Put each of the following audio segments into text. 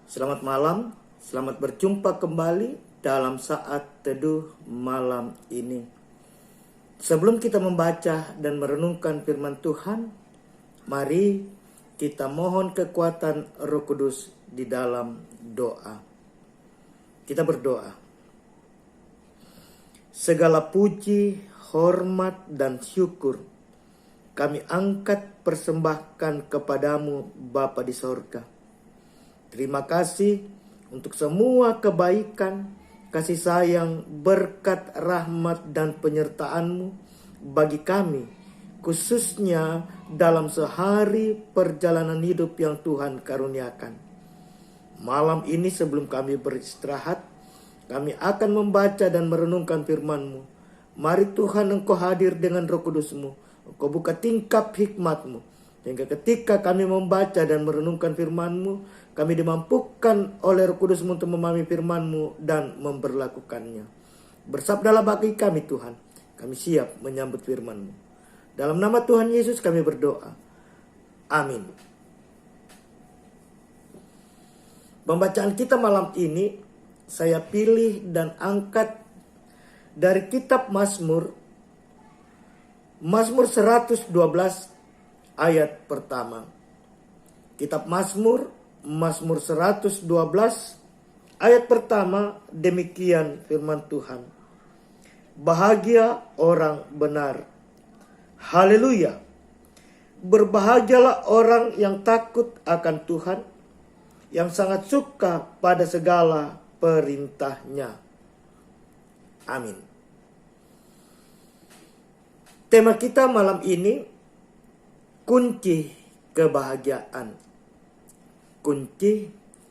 Selamat malam, selamat berjumpa kembali dalam saat teduh malam ini. Sebelum kita membaca dan merenungkan firman Tuhan, mari kita mohon kekuatan Roh Kudus di dalam doa. Kita berdoa. Segala puji, hormat, dan syukur kami angkat persembahkan kepadamu Bapa di sorga. Terima kasih untuk semua kebaikan, kasih sayang, berkat, rahmat, dan penyertaan-Mu bagi kami, khususnya dalam sehari perjalanan hidup yang Tuhan karuniakan. Malam ini sebelum kami beristirahat, kami akan membaca dan merenungkan firman-Mu. Mari Tuhan, Engkau hadir dengan Roh Kudus-Mu. Engkau buka tingkap hikmat-Mu. Sehingga ketika kami membaca dan merenungkan firman-Mu, kami dimampukan oleh Roh Kudus-Mu untuk memahami firman-Mu dan memberlakukannya. Bersabdalah bagi kami Tuhan, kami siap menyambut firman-Mu. Dalam nama Tuhan Yesus kami berdoa. Amin. Pembacaan kita malam ini saya pilih dan angkat dari kitab Mazmur 112 ayat pertama. Kitab Mazmur 112 ayat pertama, demikian firman Tuhan. Bahagia orang benar. Haleluya. Berbahagialah orang yang takut akan Tuhan, yang sangat suka pada segala perintahnya. Amin. Tema kita malam ini, kunci kebahagiaan. Kunci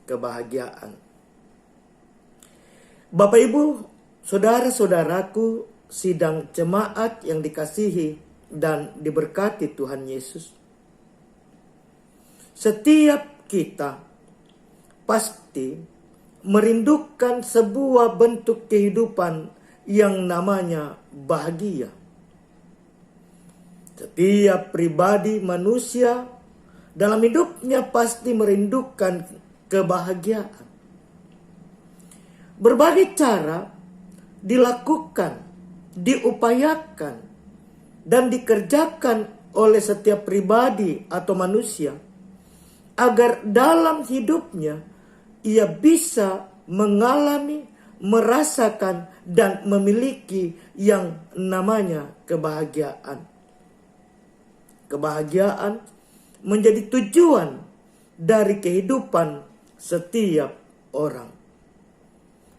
kebahagiaan. Bapak Ibu, saudara-saudaraku, sidang jemaat yang dikasihi dan diberkati Tuhan Yesus. Setiap kita pasti merindukan sebuah bentuk kehidupan yang namanya bahagia. Setiap pribadi manusia dalam hidupnya pasti merindukan kebahagiaan. Berbagai cara dilakukan, diupayakan, dan dikerjakan oleh setiap pribadi atau manusia agar dalam hidupnya ia bisa mengalami, merasakan, dan memiliki yang namanya kebahagiaan. Kebahagiaan menjadi tujuan dari kehidupan setiap orang.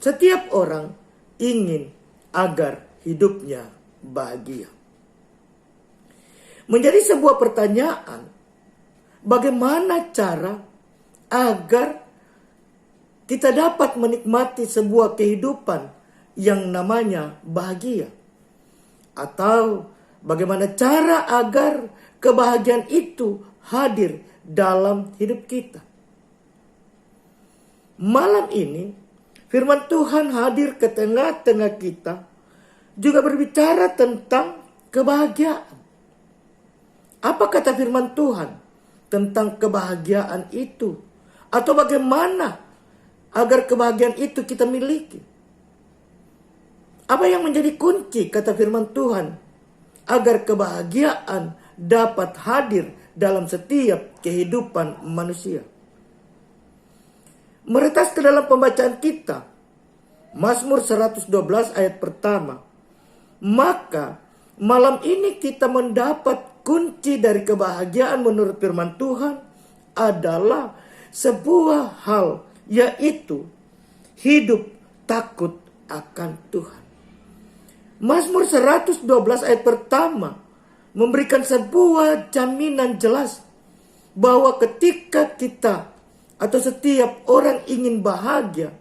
Setiap orang ingin agar hidupnya bahagia. Menjadi sebuah pertanyaan, bagaimana cara agar kita dapat menikmati sebuah kehidupan yang namanya bahagia? Atau bagaimana cara agar kebahagiaan itu hadir dalam hidup kita? Malam ini firman Tuhan hadir ke tengah-tengah kita, juga berbicara tentang kebahagiaan. Apa kata firman Tuhan tentang kebahagiaan itu? Atau bagaimana agar kebahagiaan itu kita miliki? Apa yang menjadi kunci kata firman Tuhan agar kebahagiaan dapat hadir dalam setiap kehidupan manusia? Meretas ke dalam pembacaan kita, Mazmur 112 ayat pertama. Maka malam ini kita mendapat kunci dari kebahagiaan menurut firman Tuhan adalah sebuah hal, yaitu hidup takut akan Tuhan. Mazmur 112 ayat pertama memberikan sebuah jaminan jelas bahwa ketika kita atau setiap orang ingin bahagia,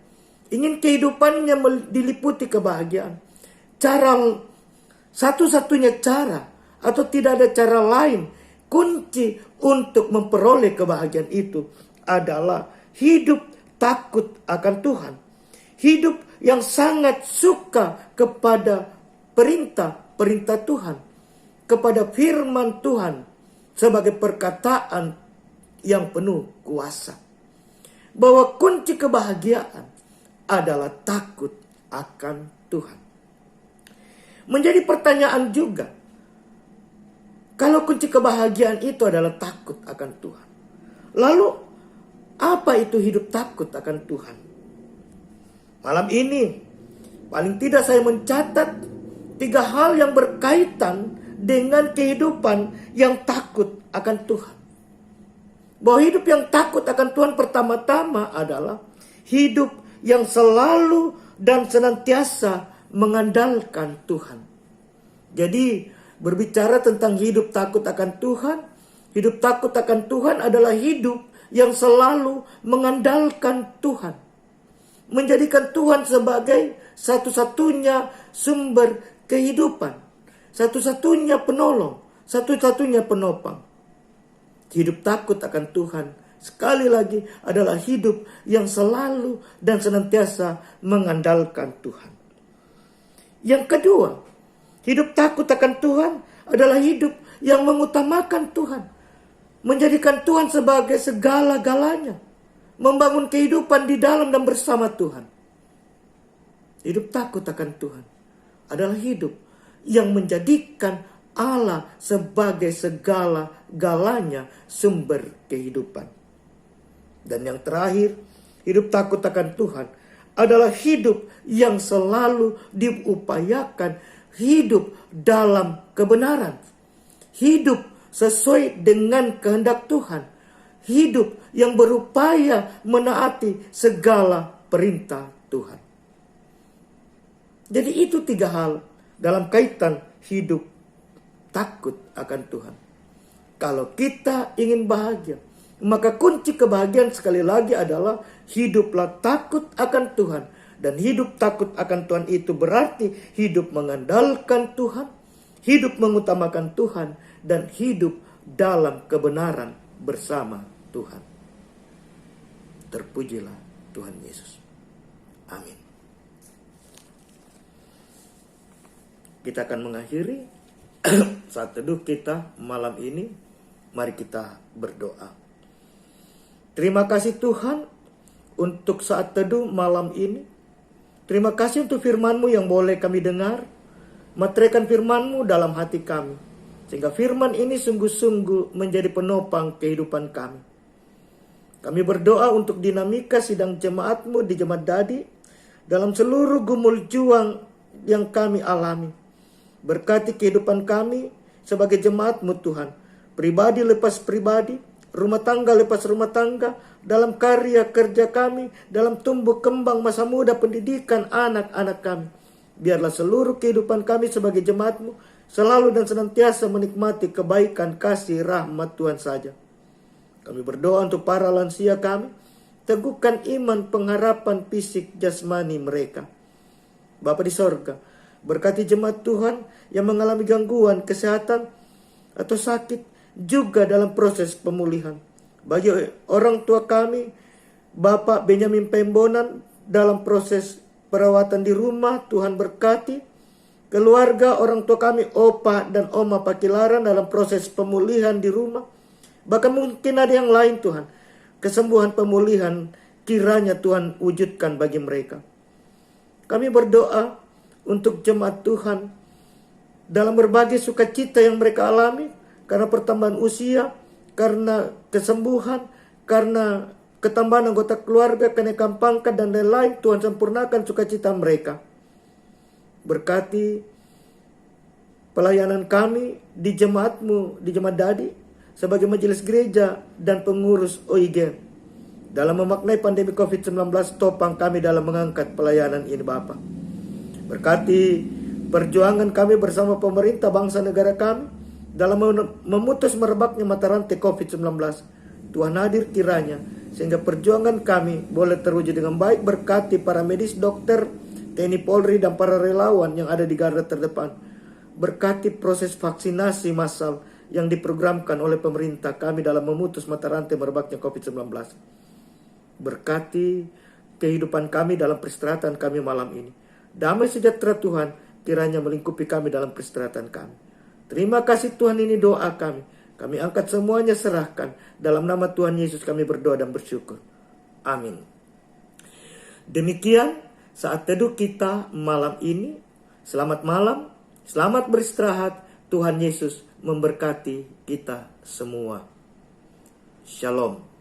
ingin kehidupannya diliputi kebahagiaan, satu-satunya cara atau tidak ada cara lain, kunci untuk memperoleh kebahagiaan itu adalah hidup takut akan Tuhan. Hidup yang sangat suka kepada perintah Tuhan, kepada firman Tuhan sebagai perkataan yang penuh kuasa. bahwa kunci kebahagiaan adalah takut akan Tuhan. Menjadi pertanyaan juga, kalau kunci kebahagiaan itu adalah takut akan Tuhan, lalu apa itu hidup takut akan Tuhan? Malam ini paling tidak saya mencatat 3 hal yang berkaitan dengan kehidupan yang takut akan Tuhan. Bahwa hidup yang takut akan Tuhan pertama-tama adalah hidup yang selalu dan senantiasa mengandalkan Tuhan. Jadi berbicara tentang hidup takut akan Tuhan, hidup takut akan Tuhan adalah hidup yang selalu mengandalkan Tuhan. Menjadikan Tuhan sebagai satu-satunya sumber kehidupan, satu-satunya penolong, satu-satunya penopang. Hidup takut akan Tuhan sekali lagi adalah hidup yang selalu dan senantiasa mengandalkan Tuhan. Yang kedua, hidup takut akan Tuhan adalah hidup yang mengutamakan Tuhan, menjadikan Tuhan sebagai segala-galanya, membangun kehidupan di dalam dan bersama Tuhan. Hidup takut akan Tuhan adalah hidup yang menjadikan Allah sebagai segala-galanya sumber kehidupan. Dan yang terakhir, hidup takut akan Tuhan adalah hidup yang selalu diupayakan hidup dalam kebenaran. Hidup sesuai dengan kehendak Tuhan. Hidup yang berupaya menaati segala perintah Tuhan. Jadi itu 3 hal dalam kaitan hidup takut akan Tuhan. Kalau kita ingin bahagia, maka kunci kebahagiaan sekali lagi adalah hiduplah takut akan Tuhan. Dan hidup takut akan Tuhan itu berarti hidup mengandalkan Tuhan, hidup mengutamakan Tuhan, dan hidup dalam kebenaran bersama Tuhan. Terpujilah Tuhan Yesus. Amin. Kita akan mengakhiri saat teduh kita malam ini. Mari kita berdoa. Terima kasih Tuhan untuk saat teduh malam ini. Terima kasih untuk firman-Mu yang boleh kami dengar. Meteraikan firman-Mu dalam hati kami, sehingga firman ini sungguh-sungguh menjadi penopang kehidupan kami. Kami berdoa untuk dinamika sidang jemaat-Mu di Jemaat Dadi dalam seluruh gumul juang yang kami alami. Berkati kehidupan kami sebagai jemaat-Mu Tuhan. Pribadi lepas pribadi, rumah tangga lepas rumah tangga, dalam karya kerja kami, dalam tumbuh kembang masa muda pendidikan anak-anak kami. Biarlah seluruh kehidupan kami sebagai jemaat-Mu selalu dan senantiasa menikmati kebaikan, kasih, rahmat Tuhan saja. Kami berdoa untuk para lansia kami. Teguhkan iman, pengharapan fisik jasmani mereka. Bapa di sorga, berkati jemaat Tuhan yang mengalami gangguan kesehatan atau sakit juga dalam proses pemulihan. Bagi orang tua kami, Bapak Benyamin Pembonan dalam proses perawatan di rumah, Tuhan berkati. Keluarga orang tua kami, Opa dan Oma Pakilaran dalam proses pemulihan di rumah. Bahkan mungkin ada yang lain Tuhan. Kesembuhan pemulihan kiranya Tuhan wujudkan bagi mereka. Kami berdoa untuk jemaat Tuhan dalam berbagai sukacita yang mereka alami, karena pertambahan usia, karena kesembuhan, karena ketambahan anggota keluarga, kenaikan pangkat dan lain-lain. Tuhan sempurnakan sukacita mereka. Berkati pelayanan kami di jemaat-Mu, di Jemaat Dadi, sebagai majelis gereja dan pengurus OIG. Dalam memaknai pandemi COVID-19, topang kami dalam mengangkat pelayanan ini Bapa. Berkati perjuangan kami bersama pemerintah bangsa negara kami dalam memutus merebaknya mata rantai COVID-19. Tuhan hadir kiranya sehingga perjuangan kami boleh terwujud dengan baik. Berkati para medis, dokter, TNI Polri dan para relawan yang ada di garda terdepan. Berkati proses vaksinasi massal yang diprogramkan oleh pemerintah kami dalam memutus mata rantai merebaknya COVID-19. Berkati kehidupan kami dalam peristirahatan kami malam ini. Damai sejahtera Tuhan kiranya melingkupi kami dalam peristirahatan kami. Terima kasih Tuhan, ini doa kami. Kami angkat semuanya, serahkan. Dalam nama Tuhan Yesus kami berdoa dan bersyukur. Amin. Demikian saat teduh kita malam ini. Selamat malam, selamat beristirahat. Tuhan Yesus memberkati kita semua. Shalom.